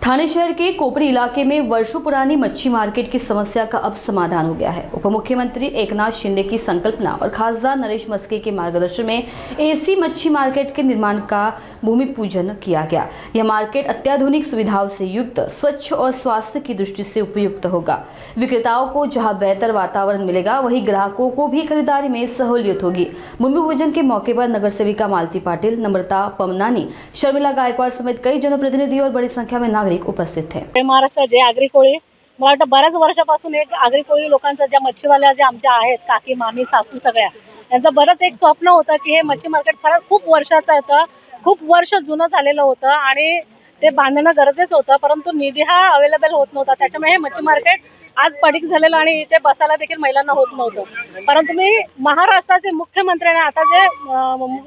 ठाणे शहर के कोपरी इलाके में वर्षों पुरानी मच्छी मार्केट की समस्या का अब समाधान हो गया है। उप मुख्यमंत्री एकनाथ शिंदे की संकल्पना और खासदार नरेश मस्के के मार्गदर्शन में एसी मच्छी मार्केट के निर्माण का भूमि पूजन किया गया। यह मार्केट अत्याधुनिक सुविधाओं से युक्त, स्वच्छ और स्वास्थ्य की दृष्टि से उपयुक्त होगा। विक्रेताओं को जहां बेहतर वातावरण मिलेगा, वहीं ग्राहकों को भी खरीदारी में सहूलियत होगी। भूमि पूजन के मौके पर नगर सेविका मालती पाटिल, नम्रता पमनानी, शर्मिला गायकवाड समेत कई जनप्रतिनिधि और बड़ी संख्या में नागरिक उपस्थित थे। महाराष्ट्र जे आगरी कोळी मला वाटतं बऱ्याच वर्षापासून एक आगरी कोळी लोकांचा ज्या मच्छीवाल्या ज्या आमच्या आहेत, काकी मामी सासू सगळ्या, यांचं बरंच एक स्वप्न होतं की हे मच्छी मार्केट फार खूप वर्षाचं होतं, खूप वर्ष जुनं झालेलं होतं आणि ते बांधणं गरजेचं होतं, परंतु निधी हा अवेलेबल होत नव्हता। त्याच्यामुळे हे मच्छी मार्केट आज पडीक झालेलं आणि इथे बसायला देखील महिलांना होत नव्हतं। परंतु मी महाराष्ट्राचे मुख्यमंत्री आणि आता जे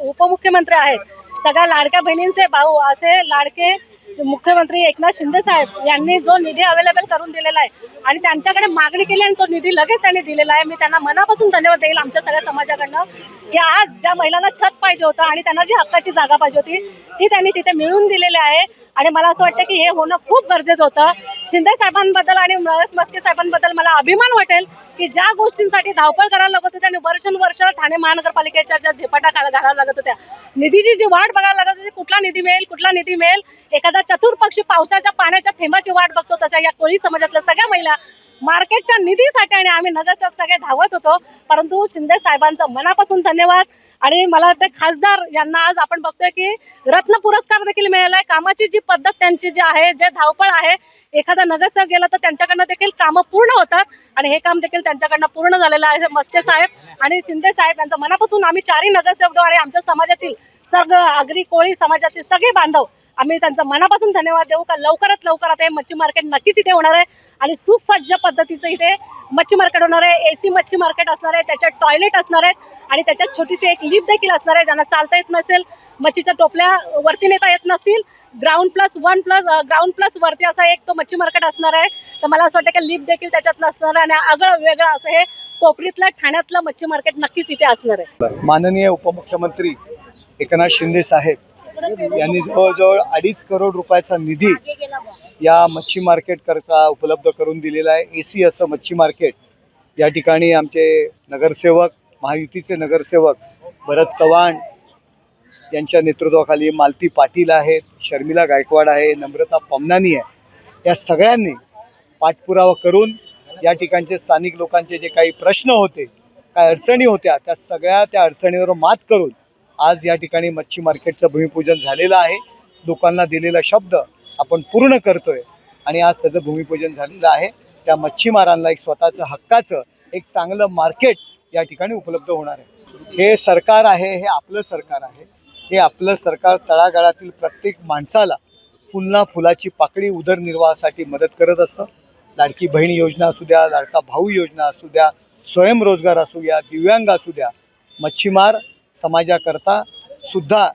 उपमुख्यमंत्री आहेत, सगळ्या लाडक्या बहिणींचे भाऊ असे लाडके मुख्यमंत्री एकनाथ शिंदे साहेब यांनी जो निधी अवेलेबल करून दिलेला आहे आणि त्यांच्याकडे मागणी केली आणि तो निधी लगेच त्यांनी दिलेला आहे। मी त्यांना मनापासून धन्यवाद देईल आमच्या सगळ्या समाजाकडनं की आज ज्या महिलांना छत पाहिजे होतं आणि त्यांना जी हक्काची जागा पाहिजे होती ती त्यांनी तिथे मिळवून दिलेली आहे आणि मला असं वाटतं की हे होणं खूप गरजेचं होतं। शिंदे साहेबांबद्दल आणि नरेश मस्के साहेबांबद्दल मला अभिमान वाटेल की ज्या गोष्टींसाठी धावपळ करायला लागत होती त्यांनी वर्षानुवर्ष ठाणे महानगरपालिकेच्या ज्या झेपाटा घालायला लागत होत्या, निधीची जी वाट बघायला लागत होती, कुठला निधी मिळेल, एखादा चतुर पक्षी पावसाच्या पाण्याच्या थेंबाची वाट बघतो, तशा या कोळी समाजातल्या सगळ्या महिला मार्केटच्या निधीसाठी आणि आम्ही नगरसेवक सगळे धावत होतो। परंतु शिंदे साहेबांचं मनापासून धन्यवाद आणि मला वाटतं खासदार यांना आज आपण बघतोय की रत्न पुरस्कार देखील मिळालाय। कामाची जी पद्धत त्यांची जी आहे, जे धावपळ आहे, एखादा नगरसेवक गेला तर त्यांच्याकडनं देखील कामं पूर्ण होतात आणि हे काम देखील त्यांच्याकडनं पूर्ण झालेलं आहे। मस्के साहेब आणि शिंदे साहेब यांचं मनापासून आम्ही चारही नगरसेवक आणि आमच्या समाजातील सर्व आगरी कोळी समाजाचे सगळे बांधव आम्ही त्यांचा मनापासून धन्यवाद देऊ का लवकरात लवकर आता हे मच्छी मार्केट नक्कीच इथे होणार आहे आणि सुसज्ज पद्धतीचं इथे मच्छी मार्केट होणार आहे। एसी मच्छी मार्केट असणार आहे, त्याच्यात टॉयलेट असणार आहेत आणि त्याच्यात छोटीशी एक लिफ्ट देखील असणार आहे। ज्यांना चालता येत नसेल, मच्छीच्या टोपल्या वरती नेता येत नसतील, ग्राउंड प्लस वरती असा एक तो मच्छी मार्केट असणार आहे। तर मला असं वाटतं की लिफ्ट देखील त्याच्यात नसणार आणि आगळं वेगळं असं हे कोपरीतलं ठाण्यातलं मच्छी मार्केट नक्कीच इथे असणार आहे। माननीय उपमुख्यमंत्री एकनाथ शिंदे साहेब यांनी जवळजवळ 2.5 करोड रुपयाचा निधी या मच्छी मार्केट करता उपलब्ध करून दिलेला आहे। एसी असं मच्छी मार्केट या ठिकाणी आमचे नगरसेवक, महायुतीचे नगरसेवक भरत चव्हाण यांच्या नेतृत्वाखाली मालती पाटील आहेत, शर्मिला गायकवाड आहे, नम्रता पमनानी आहे, या सगळ्यांनी पाठपुरावा करून या ठिकाणचे स्थानिक लोकांचे जे काही प्रश्न होते, काही अडचणी होत्या, त्या सगळ्या अडचणीवर मात करून आज या ठिकाणी मच्छी मार्केटचं भूमिपूजन झालेलं आहे। लोकांना दिलेला शब्द आपण पूर्ण करतोय आणि आज त्याचं भूमिपूजन झालेलं आहे। त्या मच्छीमारांना एक स्वतःचं हक्काचं एक चांगलं मार्केट या ठिकाणी उपलब्ध होणार आहे। हे सरकार आहे, हे आपलं सरकार आहे। हे आपलं सरकार तळागाळातील प्रत्येक माणसाला फुलाची पाकळी उदरनिर्वाहासाठी मदत करत असतं। लाडकी बहीण योजना असू द्या, लाडका भाऊ योजना असू द्या, स्वयंरोजगार असू द्या, दिव्यांग असू द्या, मच्छीमार समाजाकरता सुद्धा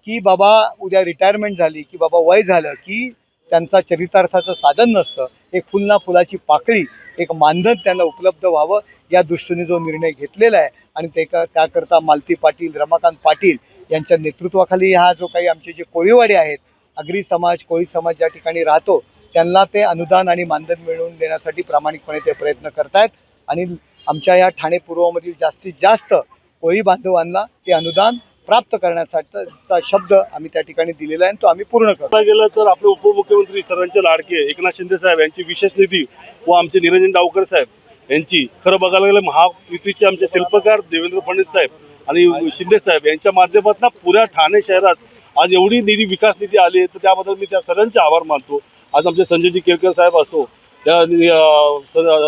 की बाबा उद्या रिटायरमेंट झाली की बाबा वय झालं की त्यांचा चरितार्थाचं साधन नसतं, एक फुलाची पाकळी, एक मानधन त्यांना उपलब्ध व्हावं या दृष्टीने जो निर्णय घेतलेला आहे आणि त्याकरता मालती पाटील, रमाकांत पाटील यांच्या नेतृत्वाखाली हा जो काही आमचे जे कोळीवाडे आहेत, आगरी समाज, कोळी समाज ज्या ठिकाणी राहतो, त्यांना ते अनुदान आणि मानधन मिळवून देण्यासाठी प्रामाणिकपणे ते प्रयत्न करतायत आणि आमच्या या ठाणे पूर्वमधील जास्तीत जास्त कोळी बांधवांना ते अनुदान प्राप्त करण्यासाठीचा शब्द आम्ही त्या ठिकाणी दिलेला आहे, तो आम्ही पूर्ण करतो। गेलं तर आपले उपमुख्यमंत्री सर्वांचे लाडके एकनाथ शिंदे साहेब यांची विशेष निधी व आमचे निरंजन डावकर साहेब यांची, खरं बघायला गेलं महायुतीचे आमचे शिल्पकार देवेंद्र फडणवीस साहेब आणि शिंदे साहेब यांच्या माध्यमातून पुऱ्या ठाणे शहरात आज एवढी निधी, विकास निधी आली आहे, तर त्याबद्दल मी त्या सर्वांचे आभार मानतो। आज आमचे संजयजी केळकर साहेब असो,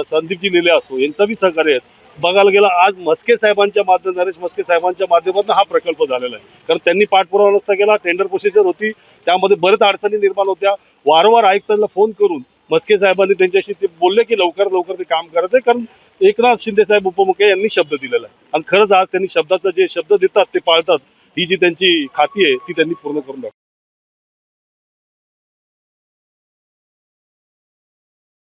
संदीपजी लेले असो, यांचा बी सहकार्य आहे। बघायला गेला आज मस्के साहेबांच्या नरेश मस्के साहेबांच्या माध्यमातून हा प्रकल्प झालेला आहे, कारण त्यांनी पाठपुरावा नसता केला, टेंडर प्रोसिजर होती, त्यामध्ये बरेच अडचणी निर्माण होत्या। वारंवार आयुक्तांना फोन करून मस्के साहेबांनी त्यांच्याशी ते बोलले की लवकरात लवकर ते काम करायचं आहे, कारण एकनाथ शिंदे साहेब उपमुख्य यांनी शब्द दिलेला आहे आणि खरंच आज त्यांनी शब्दाचा जे शब्द देतात ते पाळतात। ही जी त्यांची खाती आहे ती त्यांनी पूर्ण करून दाखवली।